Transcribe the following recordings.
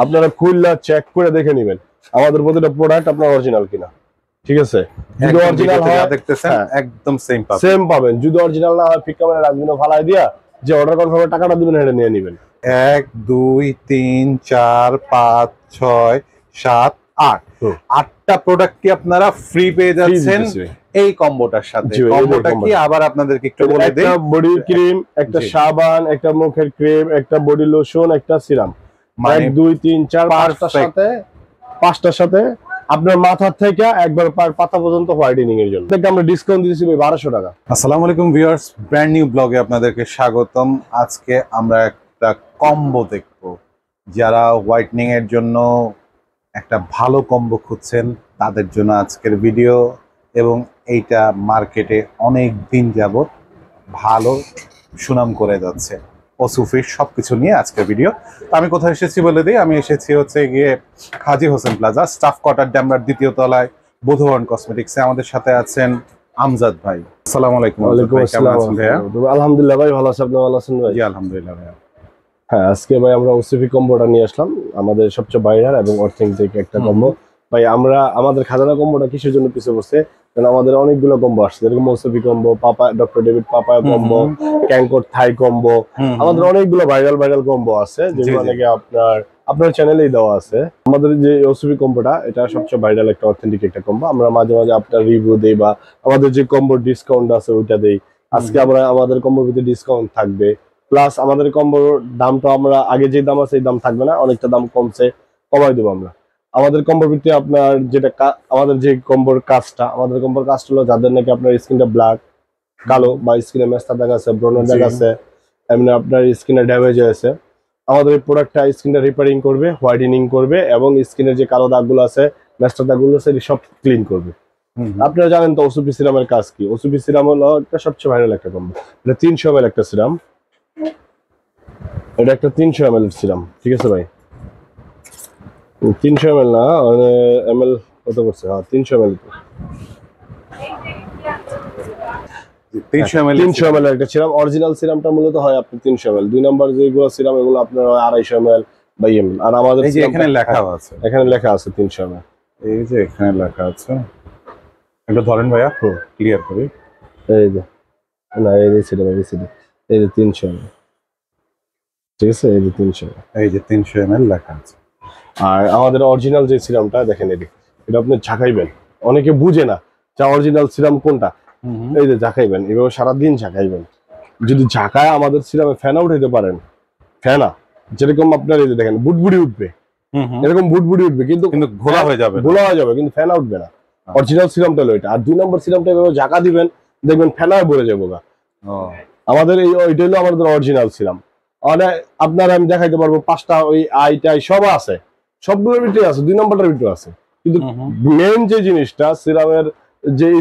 আপনারা খুললা চেক করে দেখে নেবেন আমাদের প্রতিটা প্রোডাক্ট আপনার অরিজিনাল কিনা। ঠিক আছে, যদি অরিজিনাল হয় দেখতেছেন একদম সেম পাবেন। যদি অরিজিনাল না হয় ফিক ক্যামেরা রাখবেন ফালাই দিয়া যে অর্ডার কনফার্মের টাকাটা দিবেন এটা নিয়ে নেবেন। 1 2 3 4 5 6 7 8 8টা প্রোডাক্ট কি আপনারা ফ্রি পেয়ে যাচ্ছেন এই কম্বোটার সাথে। কম্বোটা কি আবার আপনাদেরকে একটু বলে দেই। একটা বডি ক্রিম, একটা সাবান, একটা মুখের ক্রিম, একটা বডি লোশন, একটা সিরাম, 1 2 3 4 5টার সাথে আপনার মাথা থেকে একবার পাতা পর্যন্ত হোয়াইটেনিং এর জন্য আমরা ডিসকাউন্ট দিয়েছি 1200 টাকা। আসসালামু আলাইকুম ভিউয়ার্স, ব্র্যান্ড নিউ ব্লগে আপনাদেরকে স্বাগতম। আজকে আমরা একটা কম্বো দেখব। যারা হোয়াইটেনিং এর জন্য একটা ভালো কম্বো খুঁজছেন তাদের জন্য আজকের ভিডিও, এবং এইটা মার্কেটে অনেক দিন যাবত ভালো সুনাম করে যাচ্ছে। ওসুফির সবকিছু নিয়ে আজকের ভিডিও। আমি কোথায় এসেছি বলে দিই। আমি এসেছি হচ্ছে গিয়ে হাজী হোসেন প্লাজা, স্টাফ কোয়ার্টার, ড্যামরার 2য় তলায়, বুধবরণ কসমেটিক্সে। আমাদের সাথে আছেন আমজাদ ভাই। আসসালামু আলাইকুম। ওয়ালাইকুম আসসালাম। আলহামদুলিল্লাহ ভাই, ভালো আছি। আপনি ভালো আছেন ভাই? জি আলহামদুলিল্লাহ ভাই। হ্যাঁ, আজকে ভাই আমরা ওসুফি কম্বোটা নিয়ে আসলাম, আমাদের সবচেয়ে বাইরের এবং অথেন্টিক একটা কম্বো। ভাই আমাদের খাজানা কম্বোটা কিসের জন্য পিছিয়ে বসছে, কারণ আমাদের অনেকগুলো কম্বো আসছে, যেরকম ওসুফি কম্বো, পাপা ডক্টর ডেভিড পাপায়া কম্বো, ক্যাঙ্কর থাই কম্বো, আমাদের অনেকগুলো ভাইরাল কম্বো আছে যেগুলো নাকি আপনার চ্যানেলেই দেওয়া আছে। আমাদের যে ওসুফি কম্বোটা এটা সবচেয়ে ভাইরাল একটা অথেন্টিক একটা কম্বো। আমরা মাঝে মাঝে আপনার রিভিউ দেই বা আমাদের যে কম্বো ডিসকাউন্ট আছে ওইটা দেই। আজকে আমরা আমাদের কম্বোর ভিতরে ডিসকাউন্ট থাকবে, প্লাস আমাদের কম্বোর দামটা আমরা আগে যে দাম আছে এই দাম থাকবে না, অনেকটা দাম কমাই দেবো আমরা। আমাদের কম্বোর ভিতরে আপনার যেটা আমাদের যে কম্বোর কাজটা হলো যাদের নাকি আপনার স্কিনটা ব্ল্যাক কালো বা স্কিনে মেস্তা দাগ আছে, ব্রনের দাগ আছে, এমনি আপনার স্কিনে ড্যামেজ হয়েছে, আমাদের এই প্রোডাক্টটা স্কিনটা রিপেয়ারিং করবে, হোয়াইটেনিং করবে এবং স্কিনের যে কালো দাগগুলো আছে, মেস্তা দাগগুলো আছে সব ক্লিন করবে। আপনারা জানেন তো ওসুফি সিরামের কাজ কি। ওসুফি সিরাম হলো একটা সবচেয়ে ভাইরাল একটা কম্বো। এটা 300 ml একটা সিরাম, এটা একটা 300 ml এর সিরাম। ঠিক আছে ভাই, 300 ml না, ml কত করছে? হ্যাঁ 300 ml 300 ml একটা সিরাম। অরিজিনাল সিরামটা মূলত হয় আপনি 300 ml। 2 নাম্বার যেগুলো সিরাম এগুলো আপনার 250 ml বা ml। আর আমাদের এই যে এখানে লেখা আছে, 300 ml। এই যে এখানে লেখা আছে, এটা ধরেন ভাইয়া ক্লিয়ার করি। এই যে না, এই যে সিরাম, এই যে 300 ml। ঠিক আছে, এই যে 300 ml লেখা আছে। আর আমাদের অরিজিনাল যে সিরামটা দেখেন, এটা আপনি ঝাঁকাইবেন। অনেকে বুঝে না যে অরিজিনাল সিরাম কোনটা। এই যে ঝাঁকাইবেন, এভাবে সারাদিন ঝাঁকাইবেন। যদি ঝাঁকায় আমাদের সিরামে ফ্যান আউট হইতে পারেন, ফ্যানা যেরকম আপনার এই যে দেখেন বুটবুড়ি উঠবে, এরকম বুটবুড়ি উঠবে, কিন্তু ঘোলা হয়ে যাবে, কিন্তু ফ্যান উঠবে না। অরিজিনাল সিরামটা হলো এটা। আর 2 নম্বর সিরামটা এভাবে ঝাঁকা দিবেন, দেখবেন ফ্যানায় ভরে যাবো গা। আমাদের এইটা হলো আমাদের অরিজিনাল সিরাম। আপনার আমি দেখাইতে পারবো 5টা ওই আইটাই সব আছে, সবগুলোর ভিতরে আছে, 2 নম্বরটার ভিতরে আছে, কিন্তু মেইন যে জিনিসটা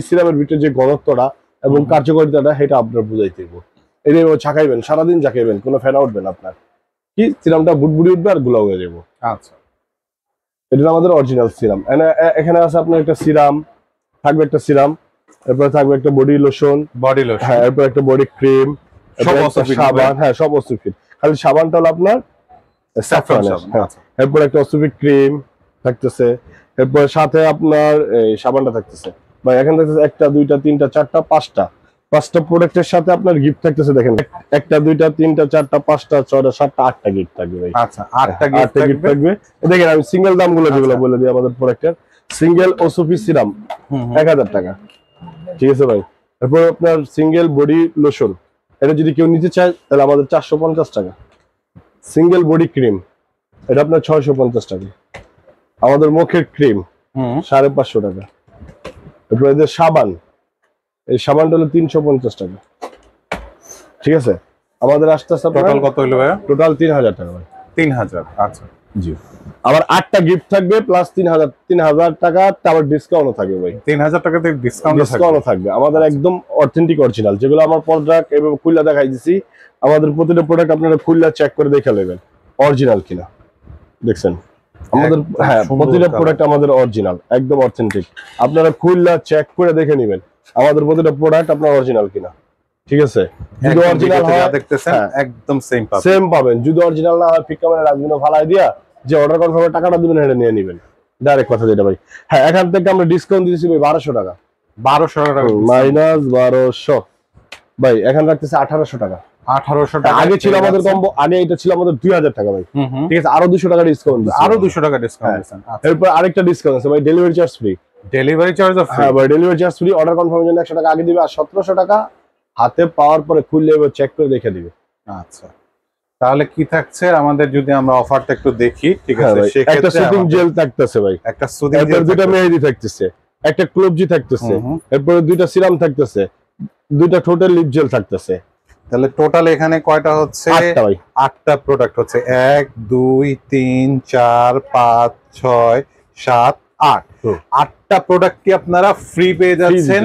সিরামের ভিতরে যে ঘনত্বটা এবং কার্যকারিতাটা সেটা আপনার বুঝাইতে হবে। এটা ঝাঁকাইবেন, সারাদিন ঝাঁকাইবেন, কোনো ফ্যান উঠবে না আপনার, কি সিরামটা বুটবুড়ি উঠবে আর গুলা হয়ে যাবো। আচ্ছা, এটা আমাদের অরিজিনাল সিরাম। এখানে আছে আপনার একটা সিরাম থাকবে, একটা সিরাম, এরপরে থাকবে একটা বডি লোশন, হ্যাঁ, এরপর একটা বডি ক্রিম, সাবান, হ্যাঁ সব ওসুফির, খালি সাবানটা হলো আপনার স্যাফরনের। এরপর একটা ওসুফি ক্রিম থাকতেছে, এরপর সাথে আপনার এই সাবানটা থাকতেছে। বা এখানে থাকতেছে 1টা 2টা 3টা 4টা 5টা প্রোডাক্টের সাথে আপনার গিফট থাকতেছে। দেখেন 1টা 2টা 3টা 4টা 5টা 6টা 7টা 8টা গিফট থাকবে ভাই। আচ্ছা, 8টা গিফট থাকবে। দেখেন আমি সিঙ্গেল দামগুলো যেগুলো বলে দিই। আমাদের প্রোডাক্টের সিঙ্গেল ওসুফি সিরাম 1000 টাকা। ঠিক আছে ভাই। এরপর আপনার সিঙ্গেল বডি লোশন, এটা যদি কেউ নিতে চায় তাহলে আমাদের 450 টাকা। সিঙ্গেল বডি ক্রিম, এটা আপনার 650 টাকা। আমাদের মুখের ক্রিম 550 টাকা। এরপর এদের সাবান, এই সাবানটা হলো 350 টাকা। ঠিক আছে, আমাদের আস্তে আস্তে টোটাল কত হলো ভাই? টোটাল 3000 টাকা ভাই। 3000। আচ্ছা জি, আবার 8টা গিফট থাকবে প্লাস 3000 টাকা, আবার ডিসকাউন্টও থাকবে ভাই। 3000 টাকাতে ডিসকাউন্টও থাকবে। আমাদের একদম অথেন্টিক অরিজিনাল, যেগুলো আমার প্রোডাক্ট এভাবে খুললা দেখাই দিছি। আমাদের প্রতিটা প্রোডাক্ট আপনারা খুললা চেক করে দেখে নেবেন অরিজিনাল কিনা। দেখছেন আমাদের, হ্যাঁ প্রতিটা প্রোডাক্ট আমাদের অরিজিনাল, একদম অথেন্টিক। আপনারা খুললা চেক করে দেখে নেবেন আমাদের প্রতিটা প্রোডাক্ট আপনার অরিজিনাল কিনা। ঠিক আছে, যদি অরিজিনাল হয় দেখতেছেন একদম সেম পাবেন। যদি অরিজিনাল না হয় ফিক ক্যামেরা রাখবেন ফালাই দিয়া যে অর্ডার কনফার্মের টাকাটা দিবেন এটা নিয়ে নেবেন, ডাইরেক্ট কথা যেটা ভাই। হ্যাঁ, এখান থেকে আমরা ডিসকাউন্ট দিয়েছি ভাই 1200 টাকা, 1200 টাকা মাইনাস 1200 ভাই, এখন রাখতেছে 1800 টাকা। 1800 টাকা আগে ছিল আমাদের কম্বো, আগে এটা ছিল আমাদের 2000 টাকা ভাই, ঠিক আছে, আরো 200 টাকা ডিসকাউন্ট, আরো 200 টাকা ডিসকাউন্ট দিচ্ছেন। এরপর আরেকটা ডিসকাউন্ট আছে ভাই, delivery charge free. Delivery charge of হ্যাঁ ভাই, ডেলিভারি চার্জ ফ্রি। অর্ডার কনফার্মের জন্য 100 টাকা আগে দিবে, আর 1700 টাকা হাতে পাওয়ার পরে খুললে এবার চেক করে দেখে দিবে। আচ্ছা, তাহলে কি থাকছে আমাদের, যদি আমরা অফারটা একটু দেখি, ঠিক হ্যাঁ আছে? ভাই, একটা সুদিং জেল থাকতেছে ভাই, একটা সুদিং এরপর জেল, দুইটা মেহেদি থাকতেছে, একটা ক্লোবজি থাকতেছে, হুম। এরপরে দুইটা সিরাম থাকতেছে, দুইটা টোটাল লিপ জেল থাকতেছে। তাহলে টোটাল এখানে কয়টা হচ্ছে? 8টা ভাই, 8টা প্রোডাক্ট হচ্ছে। 1 2 3 4 5 6 7 8, 8টা প্রোডাক্ট কি আপনারা ফ্রি পেয়ে যাচ্ছেন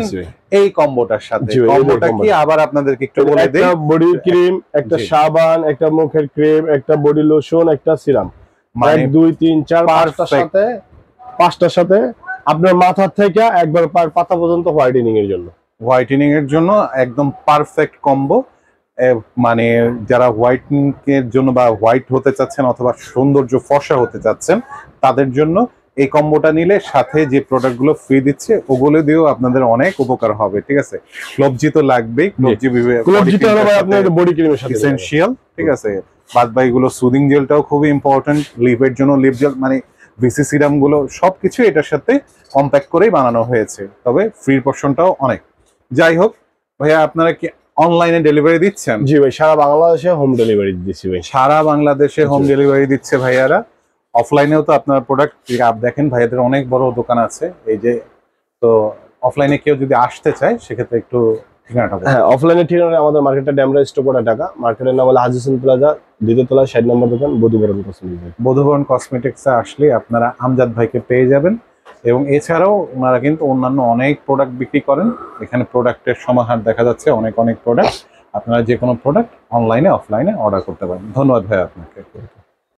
এই কম্বোটার সাথে। কম্বোটা কি আবার আপনাদেরকে একটু বলে দেই। একটা বডি ক্রিম, একটা সাবান, একটা মুখের ক্রিম, একটা বডি লোশন, একটা সিরাম, মানে 1 2 3 4 5টার সাথে আপনার মাথা থেকে একবার পাতা পর্যন্ত হোয়াইটেনিং এর জন্য, হোয়াইটেনিং এর জন্য একদম পারফেক্ট কম্বো। মানে যারা হোয়াইটেনিং এর জন্য বা হোয়াইট হতে চাচ্ছেন অথবা সৌন্দর্য ফর্সা হতে চাচ্ছেন তাদের জন্য এই কম্বোটা নিলে সাথে যে প্রোডাক্টগুলো ফ্রি দিচ্ছে ওগুলো দিয়েও আপনাদের অনেক উপকার হবে, ঠিক আছে? ক্লোবজি তো লাগবেই, ক্লোবজিটা হলো ভাই আপনার বডি ক্রিমের সাথে এসেনশিয়াল, ঠিক আছে? বাদ বাকিগুলো সুদিং জেলটাও খুবই ইম্পর্টেন্ট, লিপের জন্য লিপ জেল, মানে ভিসি সিরাম গুলো সবকিছু এটার সাথে কম্প্যাক্ট করেই বানানো হয়েছে, তবে ফ্রি পোর্শনটাও অনেক। যাই হোক ভাইয়া, আপনারা কি অনলাইনে ডেলিভারি দিচ্ছেন? জি ভাই, সারা বাংলাদেশে হোম ডেলিভারি দিচ্ছি ভাই। সারা বাংলাদেশে হোম ডেলিভারি দিচ্ছে ভাইয়ারা। অফলাইনেও তো আপনার প্রোডাক্ট দেখেন, ভাইয়াদের অনেক বড় দোকান আছে এই যে। তো অফলাইনে কেউ যদি আসতে চায় সেক্ষেত্রে একটু ঠিকানাটা বলুন। হ্যাঁ, অফলাইনে ঠিকানা আমাদের মার্কেটটা ড্যামরা স্টোপোটা ঢাকা, মার্কেটের নাম হলো হাজি হোসেন প্লাজা, দ্বিতীয় তলা 60 নম্বর দোকান, বধুবরণ কসমেটিক্স। বধুবরণ কসমেটিক্সে আসলে আপনারা আমজাদ ভাইকে পেয়ে যাবেন, এবং এছাড়াও ওনারা কিন্তু অন্যান্য অনেক প্রোডাক্ট বিক্রি করেন। এখানে প্রোডাক্টের সমাহার দেখা যাচ্ছে, অনেক প্রোডাক্ট। আপনারা যে কোনো প্রোডাক্ট অনলাইনে অফলাইনে অর্ডার করতে পারেন। ধন্যবাদ ভাই আপনাকে।